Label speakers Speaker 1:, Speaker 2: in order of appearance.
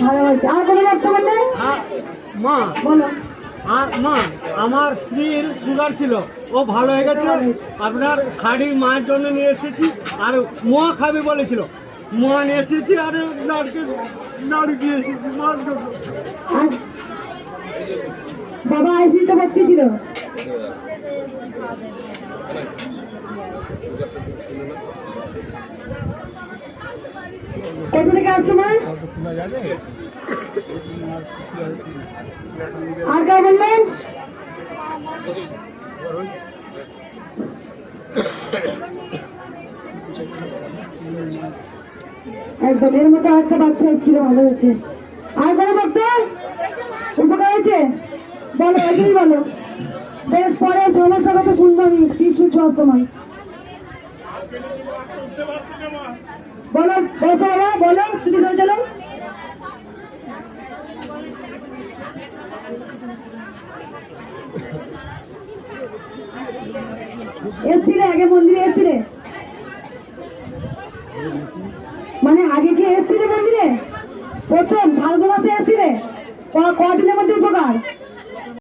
Speaker 1: ভালো হয়েছে। আর কোনো বক্তব্য নেই?
Speaker 2: মা
Speaker 1: বলো।
Speaker 2: মা আমার স্ত্রীর সুগার ছিল, ও ভালো হয়ে গেছে। আপনার শাড়ি মায়ের জন্য নিয়ে এসেছি, আর মোয়া খাবে বলেছিল, মোয়া নিয়ে এসেছি, আর নাড়ি দিয়ে এসেছি মার জন্য।
Speaker 1: বাবা আইসিতে ভর্তি ছিল। কোথা থেকে আসছো মা? আর কে বললেন? একদমের মতো একটা বাচ্চা এসেছিল, ভালো হয়েছে। আর কোনো বক্তব্য? উপকার হয়েছে? বলো, এগিয়ে বলো। বেশ, পরে সমস্যার কথা শুনবো আমি, কি শুনছো সময় বলো। বসো বাবা, বলো, তুমি চলো। এসছিলে আগে মন্দিরে? এসছিলে মানে আগে কি এসছিলে মন্দিরে? প্রথম ফাল্গুন মাসে এসছিলে? কদিনের মধ্যে উপকার?